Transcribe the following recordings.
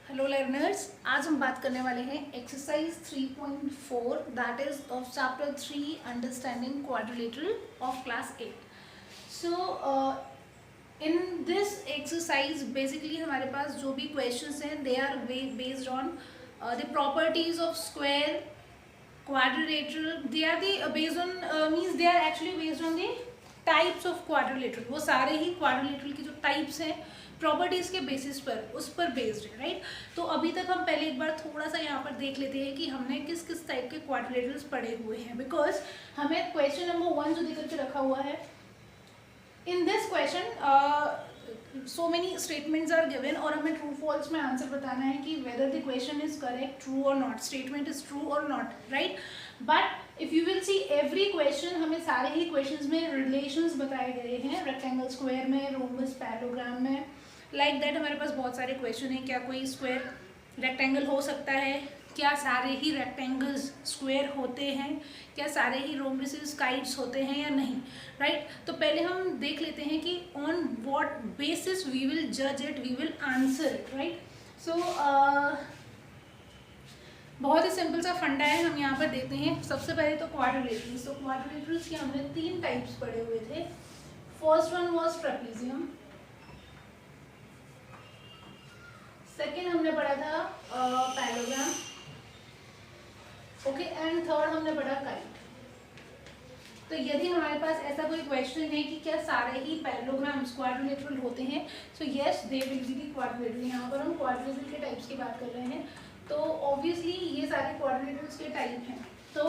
Hello learners, आज हम बात करने वाले हैं exercise 3.4 that is of chapter 3 understanding quadrilateral of class 8। So in this exercise basically हमारे पास जो भी क्वेश्चंस हैं they are based on the properties of square quadrilateral. They are the based on means they are actually based on the types of quadrilateral. वो सारे ही quadrilateral की जो types हैं प्रॉपर्टीज के बेसिस पर उस पर बेस्ड है, राइट। तो अभी तक हम पहले एक बार थोड़ा सा यहाँ पर देख लेते हैं कि हमने किस किस टाइप के क्वाड्रिलेटरल्स पढ़े हुए हैं, बिकॉज हमें क्वेश्चन नंबर 1 जो देकर के रखा हुआ है, in this question so many statements are given और हमें ट्रू फॉल्स में आंसर बताना है कि whether the question is correct, true और नॉट, स्टेटमेंट इज ट्रू और not, right. But if you will see every question, हमें सारे ही क्वेश्चंस में रिलेशंस बताए गए हैं, रेक्टेंगल स्क्वायर में, रोम्बस पैरेललोग्राम में, लाइक दैट हमारे पास बहुत सारे क्वेश्चन हैं। क्या कोई स्क्वायर रेक्टेंगल हो सकता है? क्या सारे ही रेक्टेंगल्स स्क्वायर होते हैं? क्या सारे ही रोम्बसेस काइट्स होते हैं या नहीं, राइट। तो पहले हम देख लेते हैं कि on what basis we will जज it, we will answer it, right. So बहुत ही सिंपल सा फंडा है, हम यहाँ पर देते हैं। सबसे पहले तो क्वाड्रिलेटरल्स। तो क्वाड्रिलेटरल्स के हमने 3 टाइप्स पढ़े हुए थे। First one was trapezium, second हमने पढ़ा था पैरेललोग्राम, ओके, एंड थर्ड हमने पढ़ा काइट। तो यदि हमारे पास ऐसा कोई क्वेश्चन है कि क्या सारे ही पैरेललोग्राम्स क्वाड्रिलेटरल होते हैं, so yes they will be the quadrilateral. यहाँ पर हम क्वाड्रिलेटरल के टाइप्स की बात कर रहे हैं, तो ऑब्वियसली ये सारे क्वाड्रिलेटरल्स के टाइप हैं। तो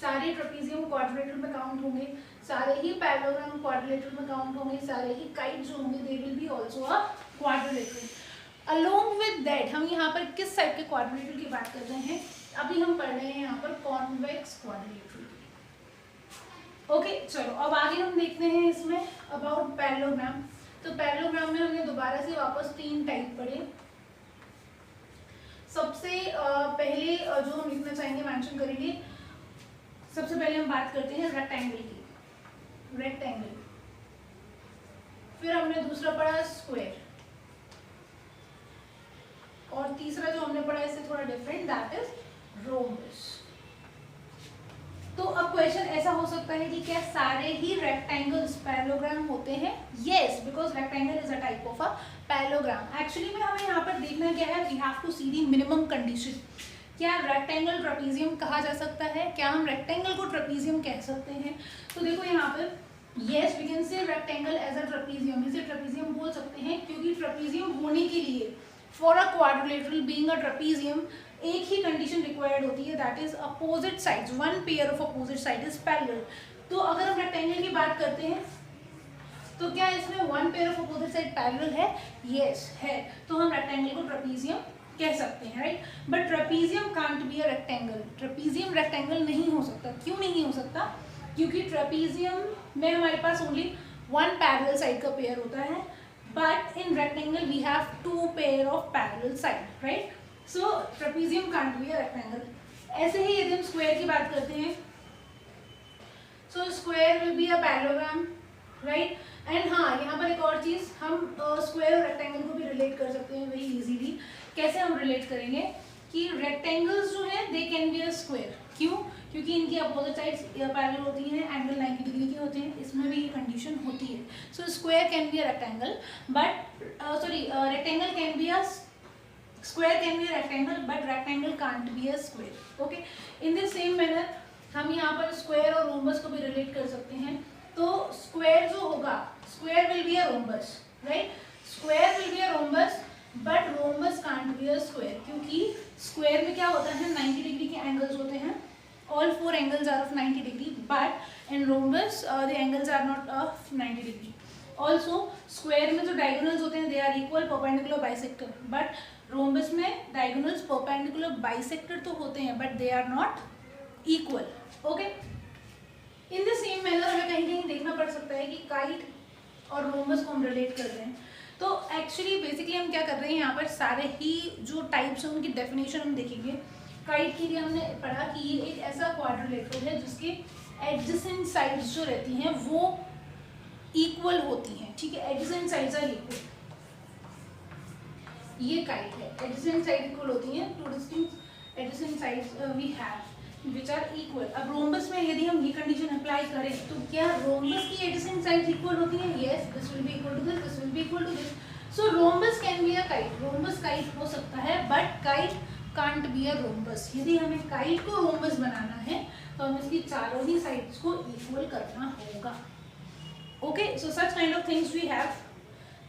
सारे ट्रेपेजियम क्वाड्रिलेटरल में काउंट होंगे, सारे ही पैरेललोग्राम क्वाड्रिलेटरल में काउंट होंगे, सारे ही काइट जो होंगे दे will B also a quadrilateral. Along with that हम यहाँ पर किस टाइप के क्वाड्रिलेटरल की बात कर रहे हैं? अभी हम पढ़ रहे हैं यहाँ पर कॉन्वेक्स क्वाड्रिलेटरल। ओके, चलो अब आगे हम देखते हैं इसमें अबाउट पैरेललोग्राम। तो पैरेललोग्राम में हमने दोबारा से वापस 3 टाइप पढ़े। सबसे पहले जो हम लिखना चाहेंगे, मेंशन करेंगे, सबसे पहले हम बात करते हैं रेक्टेंगल की, रेक्टेंगल। फिर हमने दूसरा पढ़ा स्क्वायर, और तीसरा जो हमने पढ़ा इससे थोड़ा डिफरेंट, दैट इज रोम्बस। तो अब क्वेश्चन ऐसा हो सकता है कि क्या सारे ही रेक्टेंगल्स पैरेललोग्राम होते हैं? Yes, because rectangle is a type of a parallelogram. Actually में हमें यहाँ पर देखना क्या है, we have to see the minimum condition. क्या रेक्टेंगल ट्रेपेजियम कहा जा सकता है? क्या हम रेक्टेंगल को ट्रेपेजियम कह सकते हैं? तो देखो यहाँ पर yes we can say rectangle as a trapezium, इसे ट्रेपेजियम बोल सकते हैं, क्योंकि ट्रेपेजियम होने के लिए for a quadrilateral being a trapezium एक ही कंडीशन रिक्वायर्ड होती है, that is opposite sides, one pair of opposite side is parallel. तो अगर हम रेक्टेंगल की बात करते हैं तो क्या इसमें one pair of opposite side parallel है? यस है, तो हम रेक्टेंगल को ट्रेपेजियम कह सकते हैं, right. But trapezium can't be a rectangle, trapezium rectangle नहीं हो सकता। क्यों नहीं हो सकता? क्योंकि ट्रेपेजियम में हमारे पास ओनली वन पैरेलल साइड का पेयर होता है, but in rectangle we have 2 pair of parallel side, right. So trapezium can't be a rectangle. ऐसे ही यदि हम स्क्वायर की बात करते हैं, so square will be a parallelogram, right. And हाँ, यहाँ पर एक और चीज, हम स्क्वायर और रेक्टेंगल को भी रिलेट कर सकते हैं वेरी इजीली। कैसे हम रिलेट करेंगे कि रेक्टेंगल्स जो है they can be a square. क्यों? क्योंकि इनकी अपोजिट साइड्स पैरेलल होती हैं, एंगल 90 डिग्री के होते हैं, इसमें भी ये कंडीशन होती है। So square can be a rectangle, but rectangle can be a square, can be a rectangle, but rectangle can't be a square. Okay, in the same manner हम यहाँ पर स्क्वायर और रोम्बस को भी रिलेट कर सकते हैं। तो स्क्वायर जो होगा, square will be a rhombus, right. Square will be a rhombus, but rhombus can't be a square, क्योंकि स्क्वायर में क्या होता है, 90 डिग्री के एंगल्स होते हैं, all 4 angles are of 90 degree, but in rhombus the angles are not of 90 degree. Also square में जो diagonals होते हैं they are equal, perpendicular, bisector, but rhombus में diagonals perpendicular, bisector तो होते हैं but they are not equal. Okay, in the same manner हमें कहीं कहीं देखना पड़ सकता है कि काइट और रोम्बस को हम रिलेट कर रहे हैं। तो एक्चुअली बेसिकली हम क्या कर रहे हैं, यहाँ पर सारे ही जो टाइप्स हैं उनकी डेफिनेशन हम देखेंगे। काइट के लिए हमने पढ़ा कि ये एक ऐसा क्वाड्रिलेटरल है जिसके एडजेसेंट साइड्स जो रहती हैं वो इक्वल होती हैं, ठीक है, एडजेसेंट साइड्स आर इक्वल। ये काइट है, एडजेसेंट साइड इक्वल होती हैं, two distinct adjacent sides we have which are equal. अब रोम्बस में यदि हम ये कंडीशन अप्लाई करें तो क्या रोम्बस की एडजेसेंट साइड्स इक्वल होती हैं? Yes, this will be equal to this, this will be equal to this. So rhombus can be a kite, rhombus kite हो सकता है, but kite can't be a rhombus. यदि हमें kite को rhombus बनाना है तो हमें इसकी चारों ही साइड्स को इक्वल करना होगा। Okay, so such kind of things we have.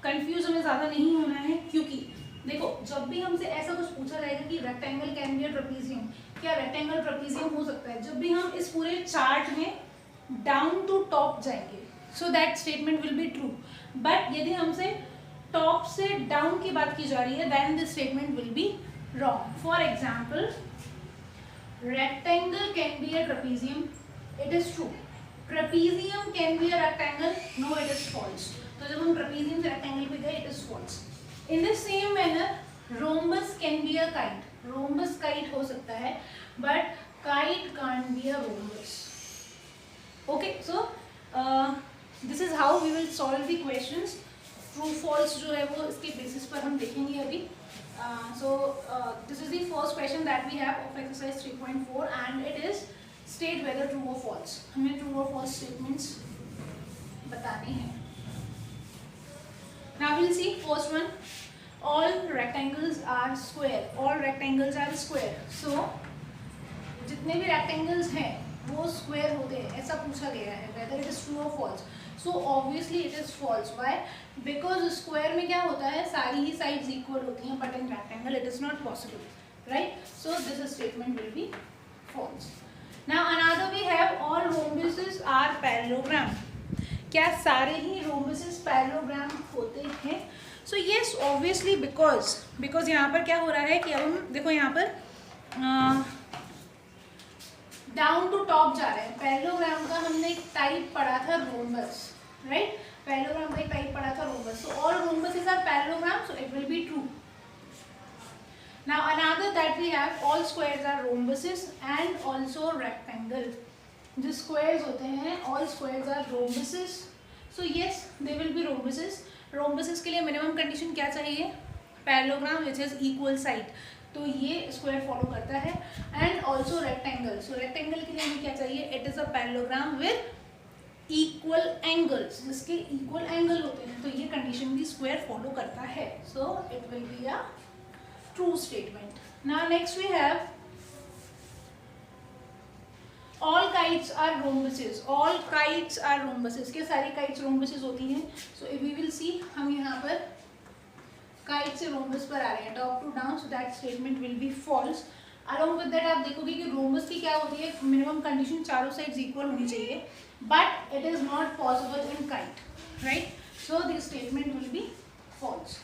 Confuse हमें ज़्यादा नहीं होना है, क्योंकि देखो जब भी हमसे ऐसा कुछ पूछा जाएगा कि rectangle can be a trapezium, क्या रेक्टेंगल ट्रेपेजियम हो सकता है, जब भी हम इस पूरे चार्ट में डाउन टू टॉप जाएंगे, सो that statement will be true. But यदि हमसे टॉप से डाउन की बात की जा रही है, then this statement will be wrong. For example, rectangle can be a trapezium, it is true. Trapezium can be a rectangle, no, it is false. तो जब हम trapezium से rectangle पे गए, it is false. In the same manner, rhombus can be a kite. Rhombus kite हो सकता है, but kite can't be a rhombus. Okay, so this is how we will solve the questions. True false जो है वो इसके basis पर हम देखेंगे अभी. This is the first question that we have of exercise 3.4 and it is state whether true or false. हमें true or false statements बताने हैं. Now we'll see first one. All rectangles are square. All rectangles are square. So जितने भी rectangles हैं वो square होते हैं, ऐसा पूछा गया है. Whether it is true or false. So obviously it is false. Why? Because square में क्या होता है, सारी ही sides equal होती हैं, but in rectangle it is not possible, right? So this statement will be false. Now another we have all rhombuses are parallelogram. क्या सारे ही rhombuses parallelogram होते हैं? So yes, obviously because यहाँ पर क्या हो रहा है कि अब हम देखो यहाँ पर डाउन टू टॉप जा रहे हैं. पैरेललोग्राम का हमने एक टाइप पढ़ा था रोम्बस, राइट? पैरेललोग्राम का एक टाइप पढ़ा था rhombus. So all rhombuses are parallelogram, so it will be true. Now another that we have all squares are rhombuses and also rectangle. जो स्क्वायर्स होते हैं all squares are rhombuses, so yes they will be rhombuses. Rhombuses के लिए minimum condition क्या चाहिए? Parallelogram which is equal side, तो ये square follow करता है. And also rectangle, so rectangle के लिए हमें क्या चाहिए? It is a parallelogram with equal angles, जिसके इक्वल एंगल होते हैं, तो ये कंडीशन भी स्क्वायर फॉलो करता है. So it will be a true statement. Now next we have all kites are rhombuses. All kites are rhombuses. क्या सारी काइट्स रोम्बसेस होती हैं? So if we will see, हम यहाँ पर काइट से रोम्बस पर आ रहे हैं, top to down, so that statement will be false. Along with that आप देखोगे कि रोम्बस की क्या होती है, मिनिमम कंडीशन चारों साइड्स इक्वल होनी चाहिए, but it is not possible in kite, right? So this statement will be false.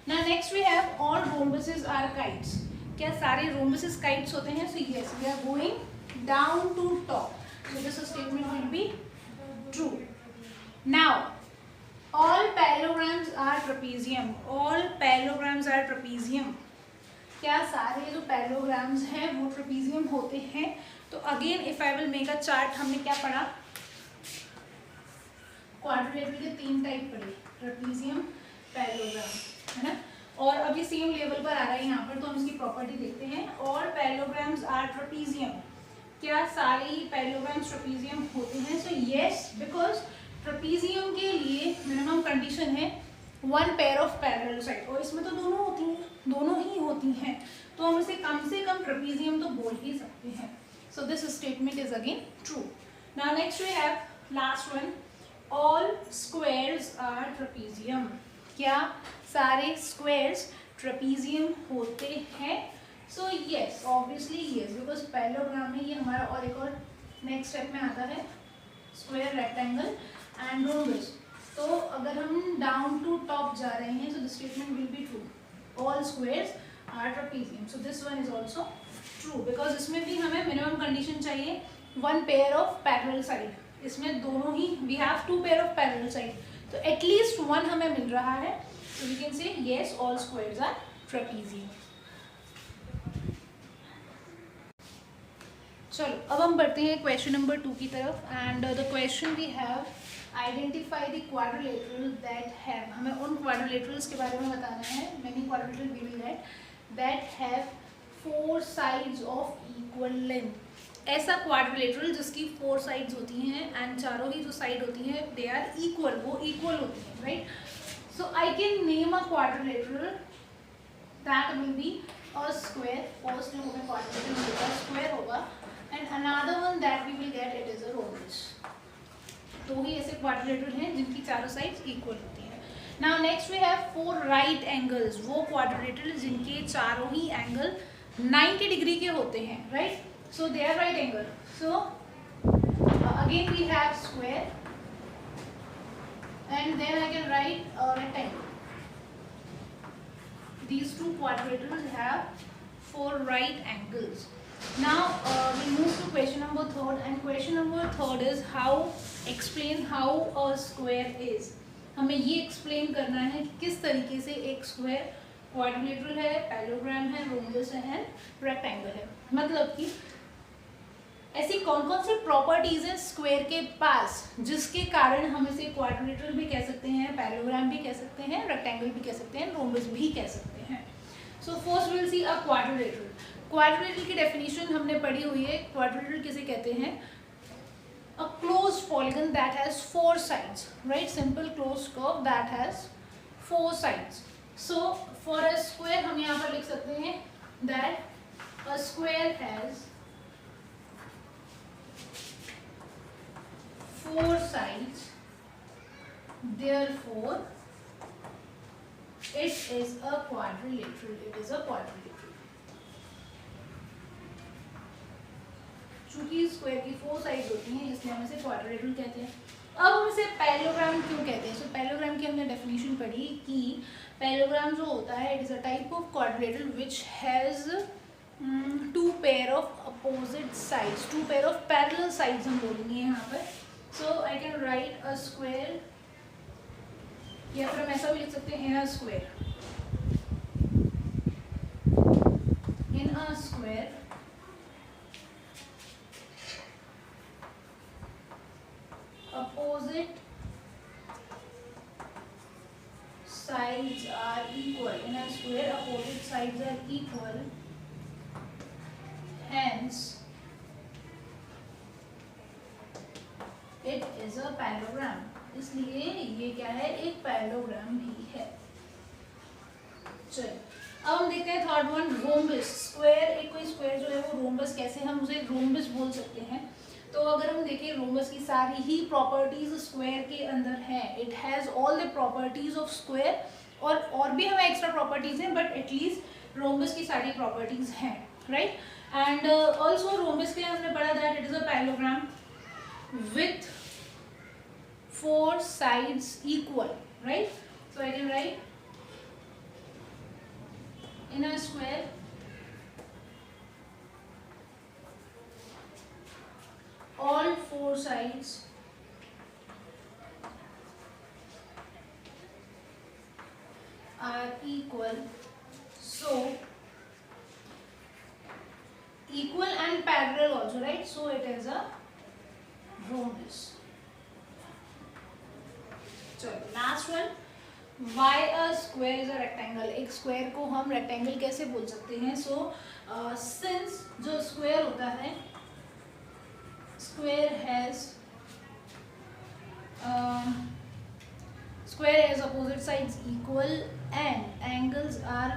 Now next we have all rhombuses are kites. क्या सारे रोम्बसेस काइट्स होते हैं? So yes, we are going down to top, so this statement will be true. Now all parallelograms are trapezium. all parallelograms are trapezium. क्या सारे जो parallelograms हैं वो trapezium होते हैं? तो again if I will make a chart, हमने क्या पढ़ा? क्वाड्रिलेटरल के 3 टाइप पढ़े, ट्रेपेजियम, पैरेललोग्राम, है ना? और अब ये सेम लेवल पर आ रहा है यहाँ पर, तो हम इसकी प्रॉपर्टी देखते हैं. All parallelograms are trapezium. क्या सारे ही पैरेललोग्राम्स ट्रेपेजियम होते हैं? सो यस, बिकॉज ट्रेपेजियम के लिए मिनिमम कंडीशन है 1 पेयर ऑफ पैरेलल साइड, और इसमें तो दोनों होती हैं, दोनों ही होती हैं, तो हम इसे कम से कम ट्रेपेजियम तो बोल ही सकते हैं. So this statement is again true. Now next we have last one, all squares are trapezium. क्या सारे स्क्वायर्स ट्रेपेजियम होते हैं? So yes, obviously yes, because parallelogram में ये हमारा और एक और नेक्स्ट स्टेप में आता है स्क्वायर, रेक्टेंगल एंड रोम्बस. तो अगर हम डाउन टू टॉप जा रहे हैं, so the statement will be true. All squares are trapezium. So this one is also true, because इसमें भी हमें मिनिमम कंडीशन चाहिए 1 पेयर ऑफ पैरेलल साइड. इसमें दोनों ही we have 2 pair of parallel side, तो एटलीस्ट 1 हमें मिल रहा है. So we can say yes, all squares are trapezium. चलो अब हम बढ़ते हैं क्वेश्चन नंबर 2 की तरफ. And the question we have identify the quadrilateral that have, हमें उन क्वाड्रिलेटरल्स के बारे में बताना है, many quadrilateral we will get that have 4 sides of equal length. ऐसा क्वाड्रिलेटरल जिसकी 4 साइड्स होती हैं एंड चारों ही जो साइड होती हैं दे आर इक्वल, वो इक्वल होती हैं, right. So I can name a quadrilateral that will be a square, first जो हमें क्वाड्रिलेटरल मिलेगा स्क्वायर होगा, and another one that we will get it is a rhombus. तो ही ऐसे क्वाड्रिलेटरल हैं जिनकी चारों साइड्स इक्वल होती हैं। Now next we have 4 right angles, वो क्वाड्रिलेटरल जिनके चारों ही एंगल 90 डिग्री के होते हैं, right. So they are right angle. So again we have square and then I can write rectangle. These two quadrilaterals have 4 right angles. Now we move to question number 3rd, and question number 3rd is explain how a square is. हमें ये explain करना है कि किस तरीके से एक square quadrilateral है, parallelogram है, rhombus है and rectangle है। मतलब कि ऐसी कौन कौन सी प्रॉपर्टीज हैं स्क्वायर के पास जिसके कारण हम इसे क्वाड्रिलेटरल भी कह सकते हैं, पैरेललोग्राम भी कह सकते हैं, रेक्टेंगल भी कह सकते हैं, रोम्बस भी कह सकते हैं। So first will see a quadrilateral. Quadrilateral की डेफिनेशन हमने पढ़ी हुई है। क्वाड्रिलेटरल किसे कहते हैं? A closed polygon that has 4 sides, right, simple closed curve that has 4 sides. So for a square हम यहाँ पर लिख सकते हैं that a square has 4 sides, therefore it is a quadrilateral. It is a quadrilateral. चूंकि square की 4 sides होती हैं इसलिए हम इसे क्वाड्रिलेटरल कहते हैं। अब हम इसे पैरेललोग्राम क्यों कहते हैं? सो पैरेललोग्राम की हमने डेफिनेशन पढ़ी कि पैरेललोग्राम जो होता है it is a type of quadrilateral which has 2 pair of opposite sides, 2 pair of parallel sides हम बोलेंगे यहाँ पर। So I can write a square, या फिर हम ऐसा भी लिख सकते हैं in a square. In a square, opposite sides are equal. In a square, opposite sides are equal. Hence, it is a parallelogram. इसलिए ये क्या है? एक पैरेललोग्राम भी है। चलिए अब हम देखते हैं थर्ड वन, रोम्बस। स्क्वायर, एक कोई स्क्वायर जो है वो रोम्बस कैसे हम उसे रोम्बस बोल सकते हैं? तो अगर हम देखें रोम्बस की सारी ही प्रॉपर्टीज स्क्वायर के अंदर है। It has all the properties of square, और भी हमें एक्स्ट्रा प्रॉपर्टीज हैं बट एटलीस्ट रोम्बस की सारी प्रॉपर्टीज हैं, राइट। एंड ऑल्सो रोम्बस के लिए हमने पढ़ा that it is a parallelogram with 4 sides equal, right? So I can write in a square all 4 sides are equal. So equal and parallel also, right? So it is a rhombus. चलो last one, why a square is a rectangle. एक square को हम rectangle कैसे बोल सकते हैं? So since जो square होता है, square has opposite sides equal and angles are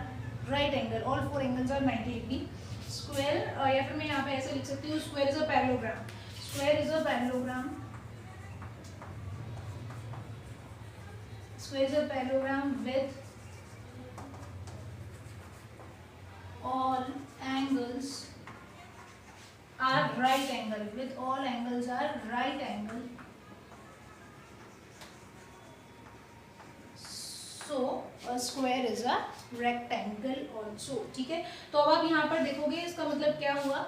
right angle, all 4 angles are 90 degree. Square, या फिर मैं यहाँ पे ऐसे लिख सकती हूँ square is a parallelogram. Square is a parallelogram. Square is a parallelogram with all angles are right angle. With all angles are right angle. So a square is a rectangle also. ठीक है, तो अब आप यहाँ पर देखोगे इसका मतलब क्या हुआ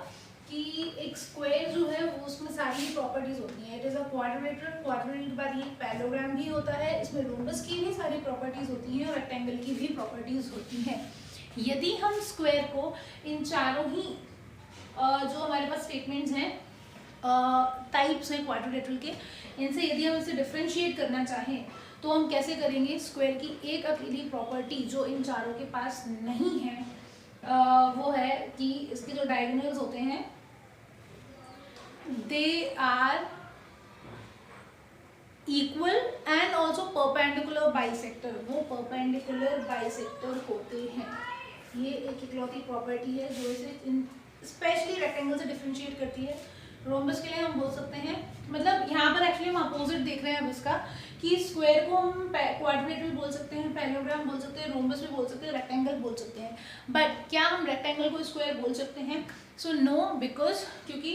कि एक स्क्वायर जो है वो उसमें सारी प्रॉपर्टीज होती हैं। It is a quadrilateral, quadrilateral के बाद ये पैरेललोग्राम भी होता है, इसमें रोम्बस की भी सारी प्रॉपर्टीज होती हैं और रेक्टेंगल की भी प्रॉपर्टीज होती हैं। यदि हम स्क्वायर को इन चारों ही जो हमारे पास स्टेटमेंट्स हैं टाइप्स हैं क्वाड्रिलेटरल के, इनसे यदि हम इसे डिफ्रेंशिएट करना चाहें तो हम कैसे करेंगे? स्क्वायर की एक अकेली प्रॉपर्टी जो इन चारों के पास नहीं है वो है कि इसके जो डायगोनल्स होते हैं they are equal and also perpendicular bisector, वो परपेंडिकुलर बाइसेक्टर होते हैं। ये एक इकलौती प्रॉपर्टी है जो इसे स्पेशली रेक्टेंगल से डिफरेंशिएट करती है। रोम्बस के लिए हम बोल सकते हैं, मतलब यहाँ पर एक्चुअली हम अपोजिट देख रहे हैं अब इसका, कि स्क्वायर को हम क्वाड्रिलेटरल बोल सकते हैं, पैरेललोग्राम बोल सकते हैं, रोम्बस भी बोल सकते हैं, रेक्टेंगल बोल सकते हैं। बट क्या हम रेक्टेंगल को स्क्वायर बोल सकते हैं? सो नो, बिकॉज क्योंकि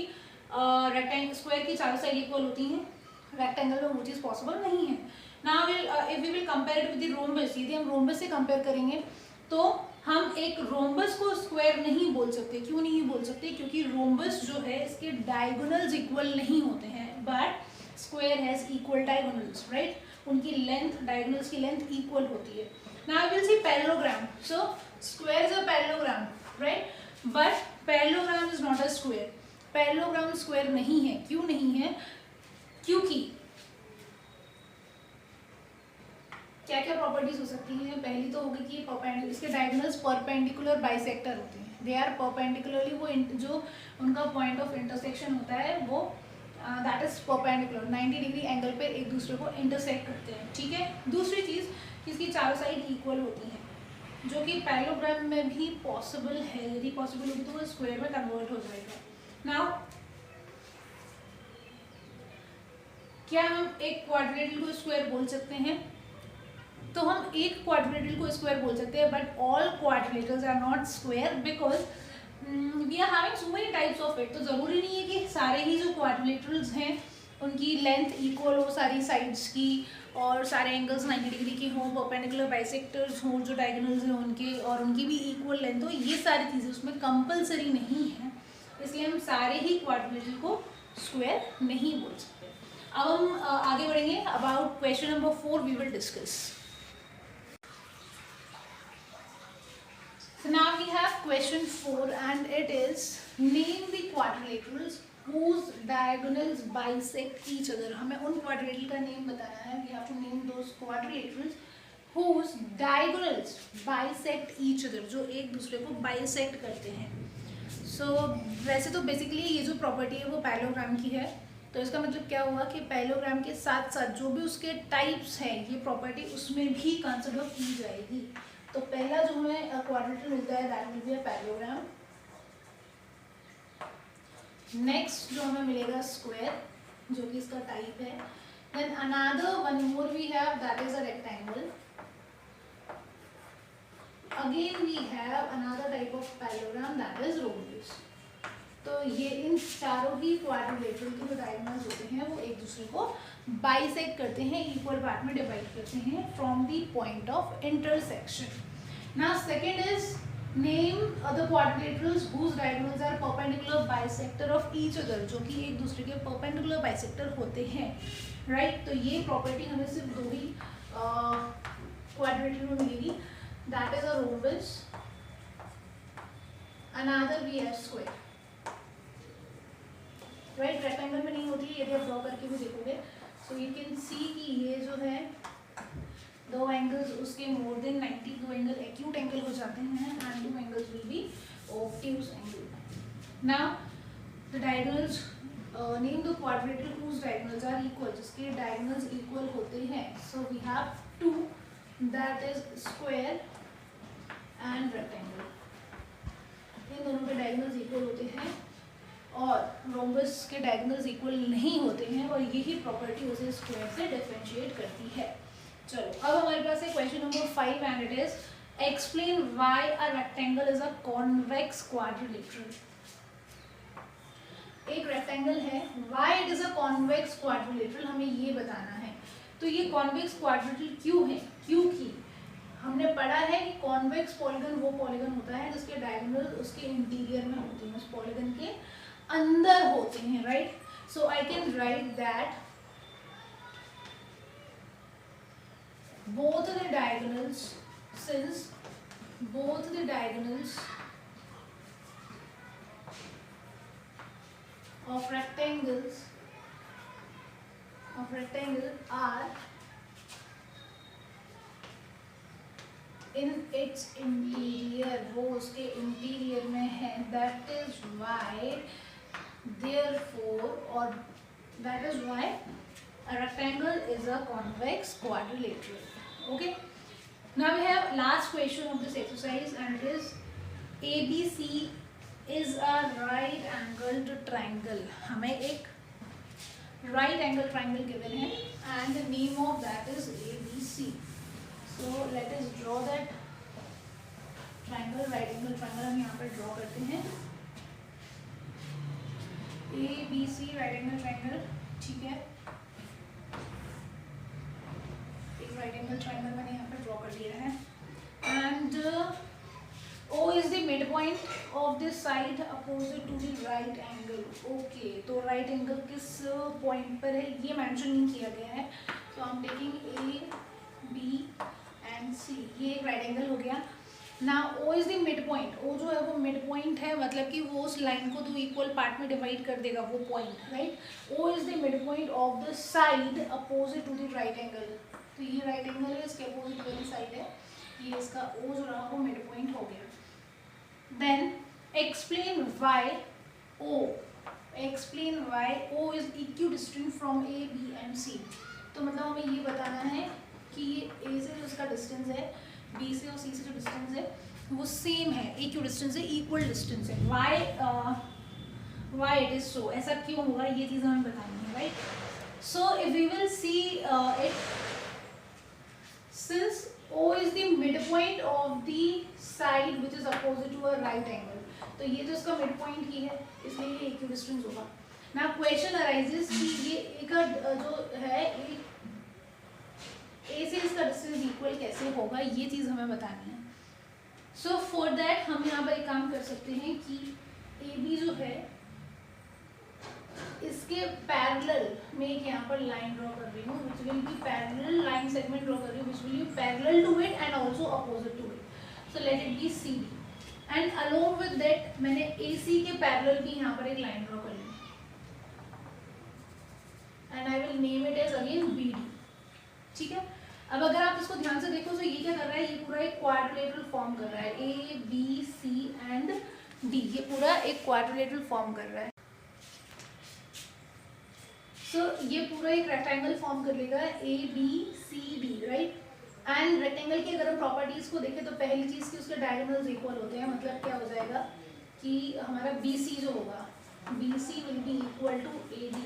रेक्टेंगल स्क्वायर की चारों साइड इक्वल होती हैं, रेक्टेंगल में वो चीज़ पॉसिबल नहीं है। Now if we will compare it with the rhombus, यदि हम रोम्बस से कंपेयर करेंगे तो हम एक रोम्बस को स्क्वायर नहीं बोल सकते। क्यों नहीं बोल सकते? क्योंकि रोम्बस जो है इसके डायगोनल्स इक्वल नहीं होते हैं, but square has equal diagonals, right? उनकी लेंथ, डायगोनल्स की लेंथ इक्वल होती है। Now we will see parallelogram. So square is a parallelogram, right? But parallelogram is not a square. Parallelogram square नहीं है। क्यों नहीं है? क्योंकि क्या क्या प्रॉपर्टीज हो सकती हैं? पहली तो होगी कि परपेंडिकुलर, इसके डायगोनल्स परपेंडिकुलर बाइसेक्टर होते हैं। दे आर परपेंडिकुलरली, वो जो उनका पॉइंट ऑफ इंटरसेक्शन होता है वो that is perpendicular, 90 degree angle पे एक दूसरे को इंटरसेक्ट करते हैं, ठीक है? दूसरी चीज, इसकी चारों साइड इक्वल होती हैं, जो कि पैरेललोग्राम में भी पॉसिबल है। यदि पॉसिबल होगी तो वो स्क्वायर में कन्वर्ट हो जाएगा। नाउ क्या हम एक क्वाड्रिलेटरल को स्क्वायर बोल सकते हैं? तो हम एक क्वाड्रिलेटरल को स्क्वायर बोल सकते हैं, but all quadrilaterals are not square because we are having so many types of it. तो जरूरी नहीं है कि सारे ही जो क्वाड्रिलेटरल्स हैं उनकी लेंथ इक्वल हो सारी साइड्स की, और सारे एंगल्स 90 डिग्री के हों, परपेंडिकुलर बाइसेक्टर्स हों जो डायगोनल्स हैं उनके, और उनकी भी इक्वल लेंथ हो। ये सारी चीज़ें उसमें कंपलसरी नहीं है, इसलिए हम सारे ही क्वाड्रिलेटरल को स्क्वायर नहीं बोल सकते। अब हम आगे बढ़ेंगे। About question number 4 we will discuss. So now we have question 4 and it is name the quadrilaterals whose diagonals bisect each other. हमें उन quadrilateral का नेम बताना है। We have to name those quadrilaterals whose diagonals bisect each other, जो एक दूसरे को bisect करते हैं। So वैसे तो बेसिकली ये जो प्रॉपर्टी है वो पैरेललोग्राम की है, तो इसका मतलब क्या हुआ कि पैरेललोग्राम के साथ साथ जो भी उसके टाइप्स हैं ये प्रॉपर्टी उसमें भी कंसिडर की जाएगी। तो पहला जो हमें क्वाड्रिलेटरल मिलता है that will be a parallelogram. Next जो हमें मिलेगा स्क्वायर, जो कि इसका टाइप है। Then another one more we have that is a rectangle. Again we have another type of parallelogram that is rhombus. तो ये इन चारों ही क्वाड्रिलेटरल के जो डायगोनल्स होते हैं वो एक दूसरे को बाइसेक्ट करते हैं, इक्वल पार्ट में डिवाइड करते हैं from the point of intersection. Now second is name other quadrilaterals whose diagonals are perpendicular bisector of each other, जो कि एक दूसरे के परपेंडिकुलर बाइसेक्टर होते हैं, राइट? तो ये प्रॉपर्टी हमें सिर्फ दो ही क्वाड्रिलेटरल में मिलेगी, that is a rhombus, another we have square, right? Rectangle में नहीं होती है, यदि आप ड्रॉ करके भी देखोगे सो यू कैन सी कि ये जो है दो एंगल्स उसके मोर देन 90, दो एंगल एक्यूट एंगल हो जाते हैं and two angles will be obtuse angle. Now the diagonals, name the quadrilateral whose diagonals are equal, जिसके डायगोनल्स इक्वल होते हैं। So we have two, that is square and rectangle. इन दोनों के diagonals equal होते हैं और रोम्बस के डायगोनल्स इक्वल नहीं होते हैं, और यही प्रॉपर्टी उसे स्क्वायर से डिफरेंशिएट करती है। चलो अब हमारे पास है question number 5 and it is explain why a rectangle is a convex quadrilateral. एक रेक्टेंगल है, why it is a convex quadrilateral, हमें ये बताना है। तो ये कॉन्वेक्स क्वाड्रिलेटरल क्यों है? क्योंकि हमने पढ़ा है कि कॉन्वेक्स पॉलीगन वो पॉलीगन होता है जिसके डायगोनल उसके इंटीरियर में होते हैं, उस पॉलीगन के अंदर होते हैं, right? So I can write that both the diagonals, since both the diagonals of rectangle are in its interior, वो उसके इंटीरियर में है, दैट इज वाई देयरफॉर, और that is why a rectangle is a convex quadrilateral. Okay, now we have last question of this exercise, and it is ABC is a right angled triangle. हमें एक right angle triangle given है and the name of that is ABC. So let us draw that triangle, right angle triangle हम यहाँ पर draw करते हैं. ABC right angle triangle, ठीक है, राइट एंगल ट्राइंगल मैंने यहाँ पर ड्रॉ कर लिया है. And O is the mid point of this side opposite to the right angle. Okay, तो राइट एंगल किस पॉइंट पर है ये मेंशन नहीं किया गया है. तो I am taking A B and C. ये एक राइट एंगल हो गया. ना O is the mid point. O जो है वो मिड पॉइंट है, मतलब कि वो उस लाइन को दो इक्वल पार्ट में डिवाइड कर देगा वो point, right. O is the mid point of the side opposite to the right angle. तो ये राइट एंगल है, इसके अपोजिट वाली साइड है, ये इसका O जो रहा वो मिड पॉइंट हो गया. Then explain why O is equidistant from A, B and C. तो मतलब हमें ये बताना है कि ये A से जो उसका डिस्टेंस है, B से और C से जो डिस्टेंस है वो सेम है, इक्विडिस्टेंस है, इक्वल डिस्टेंस है. व्हाई इट इज सो, ऐसा क्यों होगा, ये चीज़ हमें बतानी है, right. So if we will see it, since O is the midpoint of the side which is opposite to a right angle, तो ये जो इसका midpoint ही है, इसलिए ये equidistant होगा. Now question arises कि ये एक जो है A से इसका distance equal कैसे होगा, ये चीज़ हमें बतानी है. So for that हम यहाँ पर एक काम कर सकते हैं कि AB जो है इसके पैरेलल में एक यहाँ पर लाइन ड्रॉ कर रही हूँ, which will be parallel line segment draw कर रही हूँ, which will be parallel to it and also opposite to it. So let it be CD. And along with that मैंने AC के पैरेलल भी यहाँ पर एक लाइन ड्रॉ कर ली. And I will name it as again BD. ठीक है. अब अगर आप इसको ध्यान से देखो तो ये क्या कर रहा है, ये पूरा एक क्वाड्रिलेटरल फॉर्म कर रहा है. A, B, C and D, ये पूरा एक क्वाड्रिलेटरल फॉर्म कर रहा है. सो ये पूरा एक रेक्टेंगल फॉर्म कर लेगा A B C D, right. And rectangle की अगर हम प्रॉपर्टीज को देखें तो पहली चीज़ की उसके डायगोनल्स इक्वल होते हैं. मतलब क्या हो जाएगा कि हमारा BC जो होगा, BC will be equal to AD.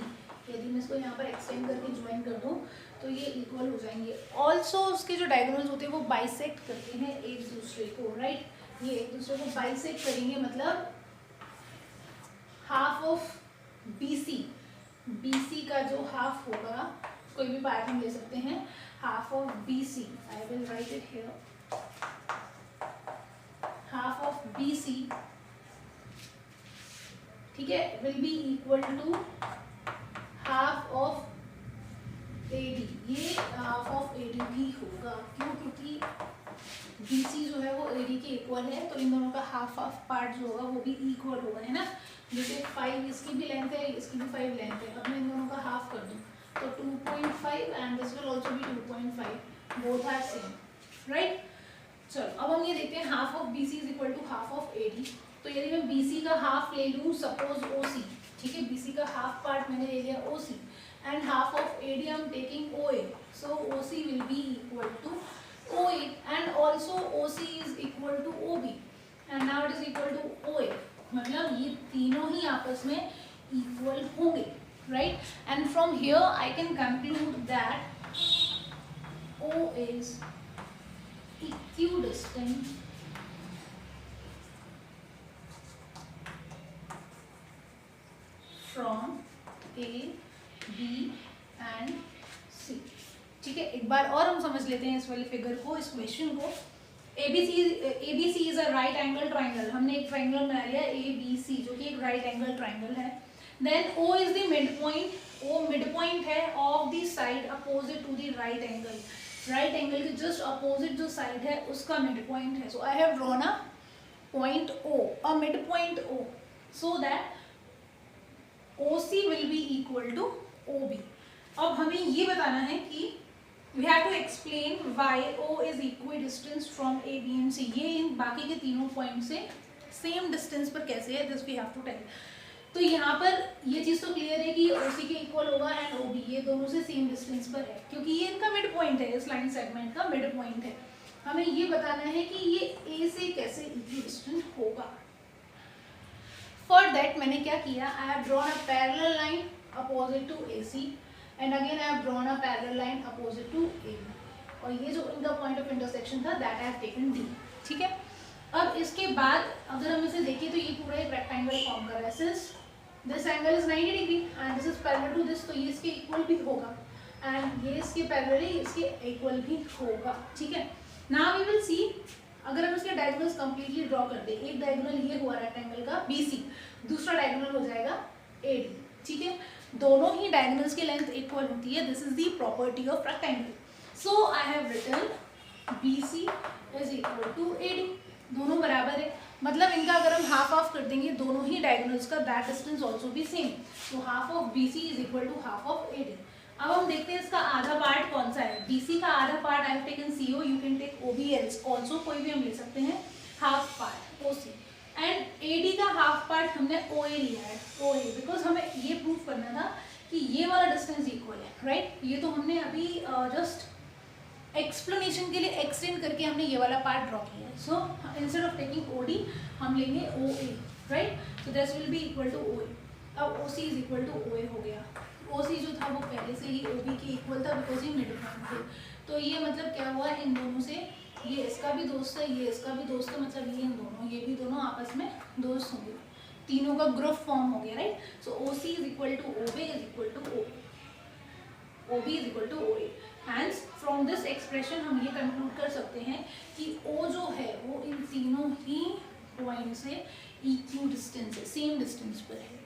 यदि मैं इसको यहाँ पर एक्सटेंड करके ज्वाइन कर दूँ तो ये इक्वल हो जाएंगे. ऑल्सो उसके जो डायगोनल्स होते हैं वो बाइसेक्ट करते हैं एक दूसरे को, राइट. ये एक दूसरे को बाइसेक्ट करेंगे, मतलब हाफ ऑफ BC का जो हाफ होगा, कोई भी पार्ट हम ले सकते हैं, half of BC, I will write it here, half of BC, ठीक है, will be equal to half of AD. ये हाफ ऑफ AD भी होगा, क्यों, क्योंकि BC जो है वो AD के इक्वल है, तो इन दोनों का हाफ पार्ट जो होगा वो भी इक्वल होगा, है ना. जैसे 5 इसकी भी लेंथ है, इसकी भी 5 लेंथ है. अब मैं इन दोनों का हाफ कर दूँ तो 2.5 and this will also be 2.5, both are same, right. चलो अब हम ये देखते हैं half of BC is equal to half of AD. तो यदि मैं BC का हाफ ले लूँ, सपोज OC, ठीक है, BC का हाफ पार्ट मैंने ले लिया OC, and half of AD I am taking OA. So OC will be equal to OA and also OC is equal to OB and now it is equal to OA. मतलब ये तीनों ही आपस में equal होंगे, right. And from here I can conclude that O is equidistant from A, B and C. ठीक है, एक बार और हम समझ लेते हैं इस वाली फिगर को, इस क्वेश्चन को. ABC is a right angle triangle. हमने एक ट्राइंगल बना लिया ABC जो कि एक राइट एंगल ट्राइंगल है. Then O is the mid point. O mid point है of the side opposite to the right angle. Right angle के जस्ट अपोजिट जो साइड है उसका मिड पॉइंट है. So I have drawn a point O, a mid point O, so that OC will be equal to OB. अब हमें ये बताना है कि we have to explain why O is equidistant from A, B and C. ये इन बाकी के तीनों पॉइंट से सेम डिस्टेंस पर कैसे है, this we have to tell. तो यहाँ पर ये चीज़ तो क्लियर है कि OC के इक्वल होगा एंड OB ये दोनों से सेम डिस्टेंस पर है, क्योंकि ये इनका मिड पॉइंट है, इस लाइन सेगमेंट का मिड पॉइंट है. हमें ये बताना है कि ये A से कैसे इक्विडिस्टेंट होगा. फॉर दैट मैंने क्या किया, I have drawn a parallel line opposite to AC and again I have drawn a parallel line opposite to AB, और ये जो इनका पॉइंट ऑफ इंटरसेक्शन था that I have taken D. ठीक है. अब इसके बाद अगर हम इसे देखें तो ये पूरा एक रेक्टेंगल फॉर्म कर रहा है. Since this angle is 90 degree and this is parallel to this, तो ये इसके इक्वल भी होगा एंड ये इसके पैरेलल है, इसके इक्वल भी होगा. ठीक है. नाउ वी विल सी, अगर हम इसके डायगोनल्स कंप्लीटली ड्रॉ कर दे, एक डायगोनल ये हुआ रेक्टेंगल का BC, दूसरा डायगोनल हो जाएगा AD. ठीक है. दोनों ही डायगोनल्स की लेंथ इक्वल होती है. This is the property of rectangle. So I have written BC is equal to AD. दोनों बराबर है, मतलब इनका अगर हम हाफ ऑफ कर देंगे दोनों ही डायगोनल्स का, that distance also be same. तो half of BC is equal to half of AD. अब हम देखते हैं इसका आधा पार्ट कौन सा है. BC का आधा part I have taken CO, you can take OB also, कोई भी हम ले सकते हैं. Half part OC and AD का हाफ पार्ट हमने OA लिया है, OA, बिकॉज हमें ये प्रूव करना था कि ये वाला डिस्टेंस इक्वल है. राइट. ये तो हमने अभी जस्ट एक्सप्लेनेशन के लिए एक्सटेंड करके हमने ये वाला पार्ट ड्रॉ किया है. So instead of taking OD हम लेंगे OA. Right. So this will be equal to OA. अब OC is equal to OA हो गया. OC जो था वो पहले से ही OB के इक्वल था बिकॉज ये मिड पॉइंट थे. तो ये मतलब क्या हुआ, इन दोनों से, ये इसका भी दोस्त है, ये इसका भी दोस्त है, मतलब ये इन दोनों, ये भी दोनों आपस में दोस्त होंगे, तीनों का ग्रुप फॉर्म हो गया. Right. So OC is equal to OB is equal to OA. OB is equal to OA. Hence from this expression हम ये कंक्लूड कर सकते हैं कि O जो है वो इन तीनों ही पॉइंट से इक्विडिस्टेंस है, सेम डिस्टेंस पर है.